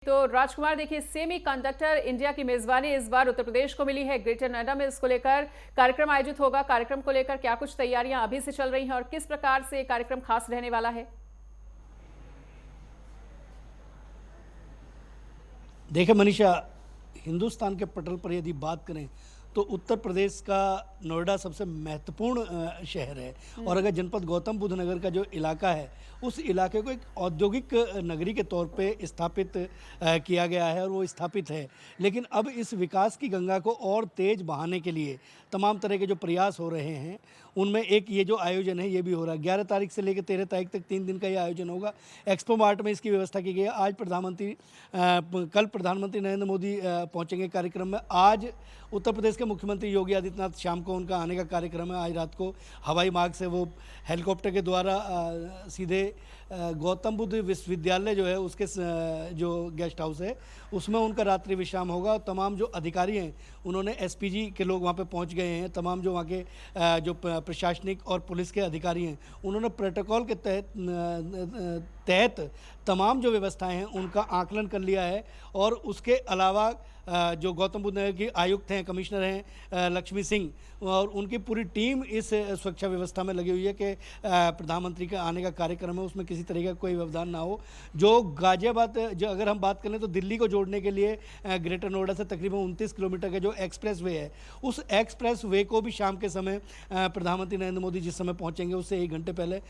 तो राजकुमार देखिए, semi conductor India की मेजबानी इस बार उत्तर प्रदेश को मिली है। ग्रेटर नोएडा में इसको लेकर कार्यक्रम आयोजित होगा। कार्यक्रम को लेकर क्या कुछ तैयारियां अभी से चल रही हैं और किस प्रकार से कार्यक्रम खास रहने वाला है? देखिए मनीषा, हिंदुस्तान के पटल पर यदि बात करें तो उत्तर प्रदेश का नोएडा सबसे महत्वपूर्ण शहर है। और अगर जनपद गौतम बुद्ध नगर का जो इलाका है उस इलाके को एक औद्योगिक नगरी के तौर पे स्थापित किया गया है और वो स्थापित है। लेकिन अब इस विकास की गंगा को और तेज बहाने के लिए तमाम तरह के जो प्रयास हो रहे हैं उनमें एक ये जो आयोजन है ये भी हो रहा है। 11 तारीख से लेकर 13 तारीख तक 3 दिन का ये आयोजन होगा। एक्सपो मार्ट में इसकी व्यवस्था की गई है। आज कल प्रधानमंत्री नरेंद्र मोदी पहुंचेंगे कार्यक्रम में। आज उत्तर प्रदेश के मुख्यमंत्री योगी आदित्यनाथ, शाम को उनका आने का कार्यक्रम है। आज रात को हवाई मार्ग से वो हेलीकॉप्टर के द्वारा सीधे गौतम बुद्ध विश्वविद्यालय जो है उसके जो गेस्ट हाउस है उसमें उनका रात्रि विश्राम होगा। तमाम जो अधिकारी हैं उन्होंने एसपीजी के लोग वहाँ पे पहुँच गए हैं। तमाम जो वहाँ के जो प्रशासनिक और पुलिस के अधिकारी हैं उन्होंने प्रोटोकॉल के तहत तमाम जो व्यवस्थाएं हैं उनका आकलन कर लिया है। और उसके अलावा जो गौतम बुद्ध नगर की आयुक्त हैं, कमिश्नर हैं लक्ष्मी सिंह, और उनकी पूरी टीम इस सुरक्षा व्यवस्था में लगी हुई है कि प्रधानमंत्री का आने का कार्यक्रम है उसमें किसी तरह का कोई व्यवधान ना हो। जो गाजियाबाद, जो अगर हम बात करें तो दिल्ली को जोड़ने के लिए ग्रेटर नोएडा से तकरीबन 29 किलोमीटर का जो एक्सप्रेस वे है उस एक्सप्रेस वे को भी शाम के समय प्रधानमंत्री नरेंद्र मोदी जिस समय पहुँचेंगे उससे 1 घंटे पहले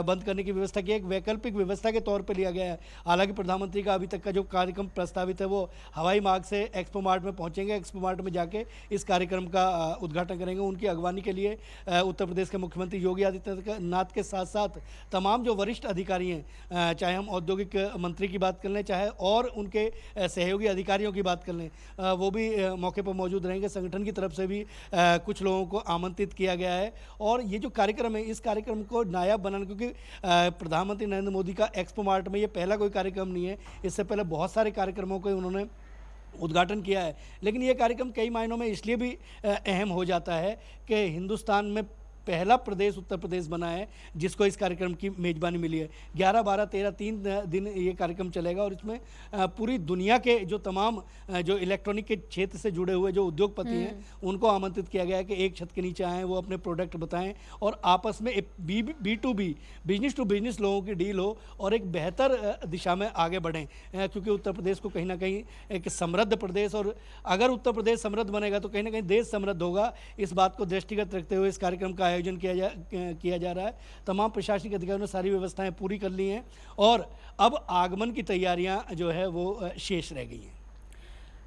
बंद करने की व्यवस्था की। एक वैकल्पिक व्यवस्था के तौर पर लिया गया है। हालांकि प्रधानमंत्री का अभी तक का जो कार्यक्रम प्रस्तावित है वो हवाई मार्ग से एक्सपो मार्ट में पहुंचेंगे। एक्सपो मार्ट में जाके इस कार्यक्रम का उद्घाटन करेंगे। उनकी अगवानी के लिए उत्तर प्रदेश के मुख्यमंत्री योगी आदित्यनाथ के साथ साथ तमाम जो वरिष्ठ अधिकारी हैं, चाहे हम औद्योगिक मंत्री की बात कर लें चाहे और उनके सहयोगी अधिकारियों की बात कर लें, वो भी मौके पर मौजूद रहेंगे। संगठन की तरफ से भी कुछ लोगों को आमंत्रित किया गया है। और ये जो कार्यक्रम है इस कार्यक्रम को नायाब बनाना, क्योंकि प्रधानमंत्री नरेंद्र मोदी का एक्सपो मार्ट में ये पहला कोई कार्यक्रम नहीं है। इससे पहले बहुत सारे कार्यक्रमों को उन्होंने उद्घाटन किया है। लेकिन ये कार्यक्रम कई मायनों में इसलिए भी अहम हो जाता है कि हिंदुस्तान में पहला प्रदेश उत्तर प्रदेश बना है जिसको इस कार्यक्रम की मेज़बानी मिली है। 11, 12, 13 3 दिन ये कार्यक्रम चलेगा और इसमें पूरी दुनिया के जो तमाम जो इलेक्ट्रॉनिक के क्षेत्र से जुड़े हुए जो उद्योगपति हैं उनको आमंत्रित किया गया है कि एक छत के नीचे आएँ, वो अपने प्रोडक्ट बताएं और आपस में B2B बिजनेस टू बिजनेस लोगों की डील हो और एक बेहतर दिशा में आगे बढ़ें। क्योंकि उत्तर प्रदेश को कहीं ना कहीं एक समृद्ध प्रदेश, और अगर उत्तर प्रदेश समृद्ध बनेगा तो कहीं ना कहीं देश समृद्ध होगा। इस बात को दृष्टिगत रखते हुए इस कार्यक्रम का आयोजन किया जा रहा है। तमाम प्रशासनिक अधिकारियों ने सारी व्यवस्थाएं पूरी कर ली हैं और अब आगमन की तैयारियां जो है वो शेष रह गई हैं।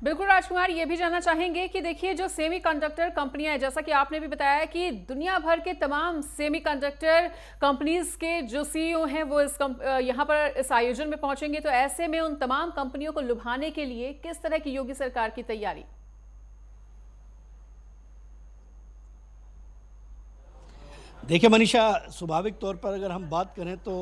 बिल्कुल राजकुमार, ये भी जानना चाहेंगे कि देखिए, जो सेमी कंडक्टर कंपनियां हैं, जैसा कि आपने भी बताया कि दुनिया भर के तमाम सेमी कंडक्टर कंपनीज के जो सीईओ हैं वो यहाँ पर इस आयोजन में पहुंचेंगे। तो ऐसे में उन तमाम कंपनियों को लुभाने के लिए किस तरह की योगी सरकार की तैयारी? देखिए मनीषा, स्वाभाविक तौर पर अगर हम बात करें तो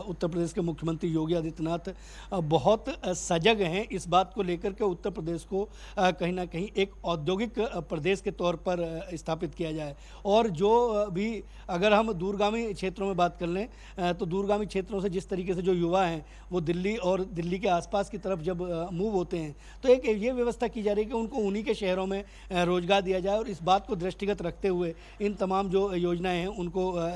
उत्तर प्रदेश के मुख्यमंत्री योगी आदित्यनाथ बहुत सजग हैं इस बात को लेकर के उत्तर प्रदेश को कहीं ना कहीं एक औद्योगिक प्रदेश के तौर पर स्थापित किया जाए। और जो भी अगर हम दूरगामी क्षेत्रों में बात कर लें तो दूरगामी क्षेत्रों से जिस तरीके से जो युवा हैं वो दिल्ली और दिल्ली के आसपास की तरफ जब मूव होते हैं तो एक ये व्यवस्था की जा रही है कि उनको उन्हीं के शहरों में रोजगार दिया जाए। और इस बात को दृष्टिगत रखते हुए इन तमाम जो योजनाएँ हैं उनको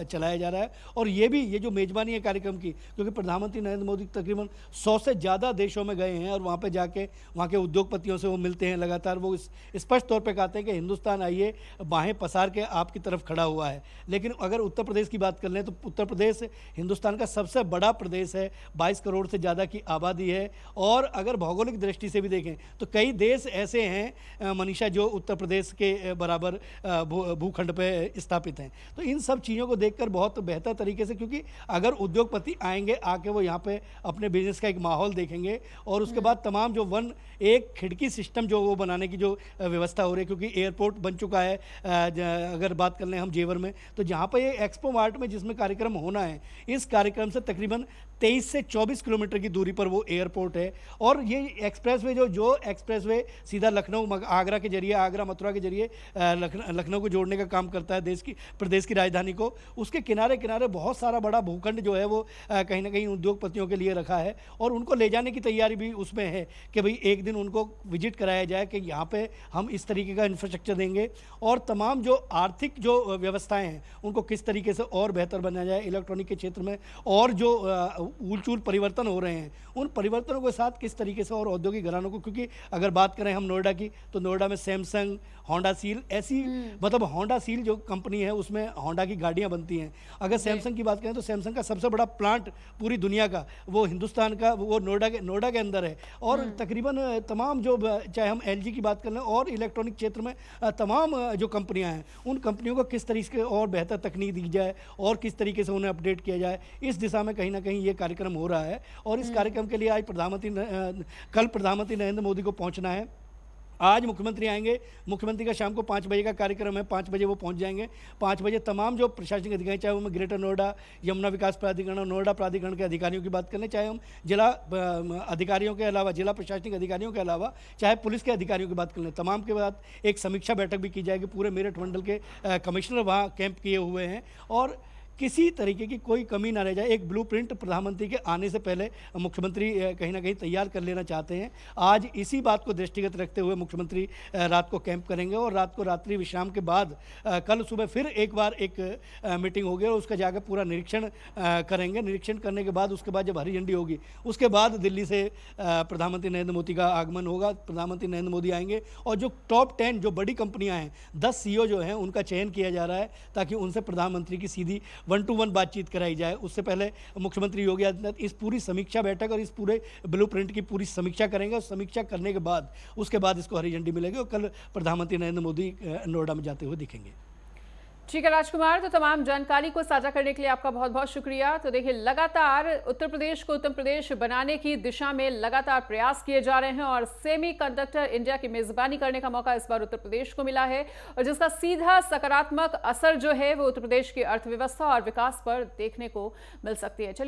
चलाया जा रहा है। और ये जो मेजबानी है कार्यक्रम की, क्योंकि प्रधानमंत्री नरेंद्र मोदी तकरीबन 100 से ज़्यादा देशों में गए हैं और वहाँ पे जाके वहाँ के उद्योगपतियों से वो मिलते हैं लगातार। वो स्पष्ट तौर पे कहते हैं कि हिंदुस्तान आइए, बाहें पसार के आपकी तरफ खड़ा हुआ है। लेकिन अगर उत्तर प्रदेश की बात कर लें तो उत्तर प्रदेश हिंदुस्तान का सबसे बड़ा प्रदेश है, 22 करोड़ से ज़्यादा की आबादी है। और अगर भौगोलिक दृष्टि से भी देखें तो कई देश ऐसे हैं मनीषा जो उत्तर प्रदेश के बराबर भूखंड पे स्थापित हैं। तो इन सब चीज़ों को देखकर बहुत बेहतर तरीके से, क्योंकि अगर उद्योगपति आएंगे आके वो यहाँ पे अपने बिजनेस का एक माहौल देखेंगे और उसके बाद तमाम जो एक खिड़की सिस्टम जो वो बनाने की जो व्यवस्था हो रही है, क्योंकि एयरपोर्ट बन चुका है। अगर बात कर लें हम जेवर में, तो जहाँ पर ये एक्सपो मार्ट में जिसमें कार्यक्रम होना है, इस कार्यक्रम से तकरीबन 23 से 24 किलोमीटर की दूरी पर वो एयरपोर्ट है। और ये एक्सप्रेसवे जो एक्सप्रेसवे सीधा लखनऊ आगरा के जरिए, आगरा मथुरा के जरिए लखनऊ को जोड़ने का काम करता है, प्रदेश की राजधानी को, उसके किनारे किनारे बहुत सारा बड़ा भूखंड जो है वो कहीं ना कहीं उद्योगपतियों के लिए रखा है और उनको ले जाने की तैयारी भी उसमें है कि भाई एक दिन उनको विजिट कराया जाए कि यहाँ पे हम इस तरीके का इंफ्रास्ट्रक्चर देंगे और तमाम जो आर्थिक जो व्यवस्थाएं हैं उनको किस तरीके से और बेहतर बनाया जाए, इलेक्ट्रॉनिक के क्षेत्र में और जो ऊल-चूल परिवर्तन हो रहे हैं उन परिवर्तनों के साथ किस तरीके से और औद्योगिक घरानों को, क्योंकि अगर बात करें हम नोएडा की तो नोएडा में सैमसंग, होंडा सील ऐसी मतलब होंडा सील जो कंपनी है उसमें होंडा की गाड़ियां बनती हैं। अगर सैमसंग की बात करें तो सैमसंग का सबसे बड़ा प्लांट पूरी दुनिया का वो हिंदुस्तान का वो नोएडा के अंदर है और तकरीबन तमाम जो चाहे हम एलजी की बात कर लें और इलेक्ट्रॉनिक क्षेत्र में तमाम जो कंपनियां हैं उन कंपनियों को किस तरीके से और बेहतर तकनीक दी जाए और किस तरीके से उन्हें अपडेट किया जाए, इस दिशा में कहीं ना कहीं ये कार्यक्रम हो रहा है। और इस कार्यक्रम के लिए आज कल प्रधानमंत्री नरेंद्र मोदी को पहुंचना है। आज मुख्यमंत्री आएंगे, मुख्यमंत्री का शाम को 5 बजे का कार्यक्रम है, 5 बजे वो पहुंच जाएंगे। 5 बजे तमाम जो प्रशासनिक अधिकारी, चाहे वो ग्रेटर नोएडा, यमुना विकास प्राधिकरण और नोएडा प्राधिकरण के अधिकारियों की बात करें, चाहे हम जिला अधिकारियों के अलावा, जिला प्रशासनिक अधिकारियों के अलावा चाहे पुलिस के अधिकारियों की बात कर लें, तमाम के बाद एक समीक्षा बैठक भी की जाएगी। पूरे मेरठ मंडल के कमिश्नर वहाँ कैंप किए हुए हैं और किसी तरीके की कोई कमी ना रह जाए। एक ब्लूप्रिंट प्रधानमंत्री के आने से पहले मुख्यमंत्री कहीं ना कहीं तैयार कर लेना चाहते हैं। आज इसी बात को दृष्टिगत रखते हुए मुख्यमंत्री रात को कैंप करेंगे और रात को रात्रि विश्राम के बाद कल सुबह फिर एक बार एक मीटिंग होगी और उसका जाकर पूरा निरीक्षण करेंगे। निरीक्षण करने के बाद उसके बाद जब हरी झंडी होगी उसके बाद दिल्ली से प्रधानमंत्री नरेंद्र मोदी का आगमन होगा। प्रधानमंत्री नरेंद्र मोदी आएंगे और जो टॉप 10 जो बड़ी कंपनियां हैं, 10 सीईओ जो हैं उनका चयन किया जा रहा है ताकि उनसे प्रधानमंत्री की सीधी 1-to-1 बातचीत कराई जाए। उससे पहले मुख्यमंत्री योगी आदित्यनाथ इस पूरी समीक्षा बैठक और इस पूरे ब्लूप्रिंट की पूरी समीक्षा करेंगे और समीक्षा करने के बाद उसके बाद इसको हरी झंडी मिलेगी और कल प्रधानमंत्री नरेंद्र मोदी नोएडा में जाते हुए दिखेंगे। ठीक है राजकुमार, तो तमाम जानकारी को साझा करने के लिए आपका बहुत बहुत शुक्रिया। तो देखिए, लगातार उत्तर प्रदेश को उत्तम प्रदेश बनाने की दिशा में लगातार प्रयास किए जा रहे हैं और सेमी कंडक्टर इंडिया की मेजबानी करने का मौका इस बार उत्तर प्रदेश को मिला है और जिसका सीधा सकारात्मक असर जो है वो उत्तर प्रदेश की अर्थव्यवस्था और विकास पर देखने को मिल सकती है। चलिए